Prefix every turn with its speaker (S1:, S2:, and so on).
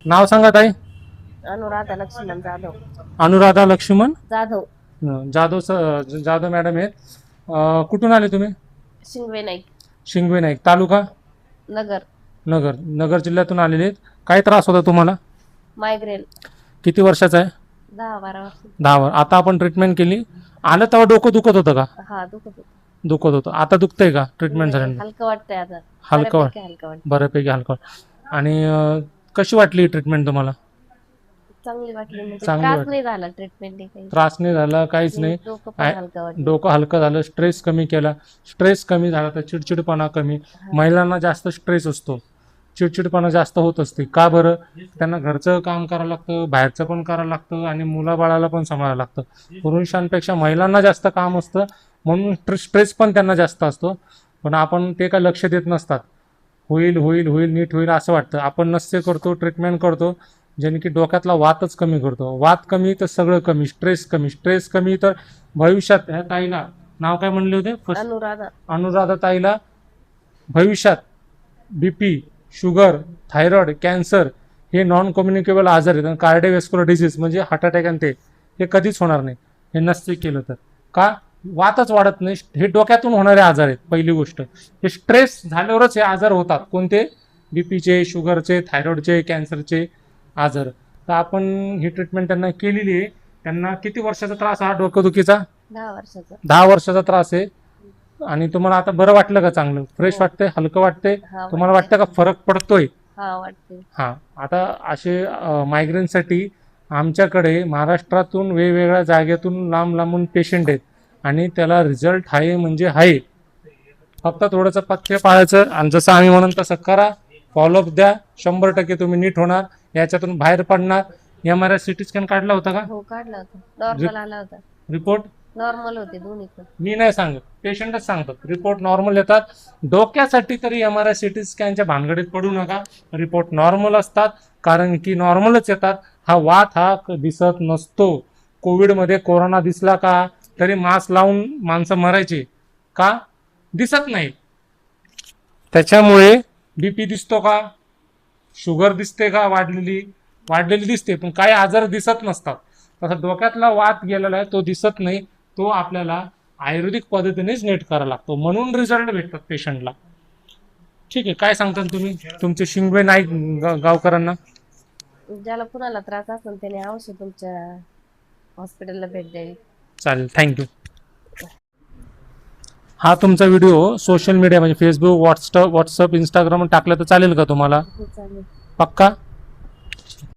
S1: नाव सांगा ताई.
S2: अनुराधा लक्ष्मण जाधव.
S1: अनुराधा लक्ष्मण
S2: जाधव.
S1: जाधव मॅडम आहेत. कुठून आले तुम्ही?
S2: शिंगवे नाईक.
S1: शिंगवे नाईक, तालुका
S2: नगर.
S1: नगर जिल्ह्यातून आलेले आहेत. काय त्रास होता तुम्हाला?
S2: मायग्रेन.
S1: किती वर्षाचा आहे?
S2: 10-12 वर्ष.
S1: 10 वर्ष. आता आपण ट्रीटमेंट केली. आलं तेव्हा डोकं दुखत होतं का?
S2: हा दुखत होतं.
S1: दुखत होतं. आता दुखतंय का ट्रीटमेंट झाल्यानंतर?
S2: हलकं वाटतंय आता.
S1: हलकं
S2: बऱ्यापैकी वाटतं.
S1: बऱ्यापैकी हलकं. आणि कशी वाटली ट्रीटमेंट तुम्हाला?
S2: चांगली वाटली. म्हणजे
S1: चांगली
S2: त्रास
S1: वाटली.
S2: नाही झाला ट्रीटमेंट काही.
S1: त्रास नाही झाला, काहीच नाही.
S2: डोकं पण हलकं वाटलं.
S1: डोकं हलकं झालं, स्ट्रेस कमी केला. स्ट्रेस कमी झाला तर चिडचिडपणा कमी. महिलांना जास्त स्ट्रेस असतो, चिडचिडपणा जास्त होत असते. का बरं? त्यांना घरचं काम करावं लागतं, बाहेरचं पण करावं लागतं आणि मुलाबाळाला पण सांभाळावं लागतं. पुरुषांपेक्षा महिलांना जास्त काम असतं, म्हणून स्ट्रेस पण त्यांना जास्त असतो. पण आपण ते काय लक्ष देत नसतात. होईल होईल होईल नीट होईल असं वाटतं. आपण नस्य करतो, ट्रीटमेंट करतो, ज्याने की डोक्यातला वातच कमी करतो. वात कमी तर सगळं कमी. स्ट्रेस कमी तर भविष्यात ह्या ताईला नाव काय म्हणले होते? अनुराधा ताईला भविष्यात बीपी, शुगर, थायरॉइड, कॅन्सर हे नॉन कम्युनिकेबल आजार आहेत. आणि कार्डिओव्हास्क्युलर डिसीज म्हणजे हार्ट अटॅक आणि हे कधीच होणार नाही हे नसते केलं तर. का? वातच वाढत नाही. हे डोक्यातून होणारे आजार आहेत. पहिली गोष्ट, हे स्ट्रेस झाल्यावरच हे आजार होतात. कोणते? बीपीचे, शुगरचे, थायरॉइडचे, कॅन्सरचे आजार. तर आपण ही ट्रीटमेंट त्यांना केलेली आहे. त्यांना किती वर्षाचा त्रास हा डोकेदुखीचा?
S2: 10 वर्षाचा.
S1: 10 वर्षाचा त्रास आहे. आणि तुम्हाला आता बरं वाटलं का? चांगलं फ्रेश वाटतंय, हलकं वाटतंय? तुम्हाला वाटतं का फरक पडतोय?
S2: हा वाटते.
S1: हा. आता असे मायग्रेनसाठी आमच्याकडे महाराष्ट्रातून वेगवेगळ्या जागेतून लांबून पेशंट आहेत आणि त्याला रिझल्ट आहे म्हणजे आहे. फक्त थोडंसं पथ्य पाळायचं आणि जसं आम्ही म्हणून तसं करा. फॉलोअप द्या. 100% तुम्ही नीट होणार, याच्यातून बाहेर पडणार. MRI CT स्कॅन काढला होता का?
S2: हो काढला होता. नॉर्मल आला होता.
S1: रिपोर्ट
S2: नॉर्मल होते दोन्ही पण.
S1: मी नाही सांगत, पेशंटच सांगतात. रिपोर्ट नॉर्मल येतात. डोक्यासाठी तरी MRI CT स्कॅनच्या भानगडीत पडू नका. रिपोर्ट नॉर्मल असतात, कारण की नॉर्मलच येतात. हा वात हा दिसत नसतो. कोविडमध्ये कोरोना दिसला का तरी मास्क लावून माणसं मरायचे. का? दिसत नाही. त्याच्यामुळे बीपी दिसतो का? शुगर दिसते का? वाढलेली दिसते, पण काही आजार दिसत नसतात. तसा डोक्यातला वात गेलेला आहे, तो दिसत नाही. तो आपल्याला आयुर्वेदिक पद्धतीनेच नीट करावा लागतो, म्हणून रिझल्ट भेटतात पेशंटला. ठीक आहे. काय सांगता तुम्ही तुमचे शिंगवे नाईक गावकरांना?
S2: ज्याला कुणाला त्रास असेल त्याने अवश्य तुमच्या हॉस्पिटलला भेट द्यावी.
S1: चालेल, थँक्यू. हा तुमचा व्हिडिओ सोशल मीडिया म्हणजे फेसबुक, व्हॉट्सअप, इंस्टाग्राम टाकला तर चालेल का तुम्हाला?
S2: हो चालेल.
S1: पक्का?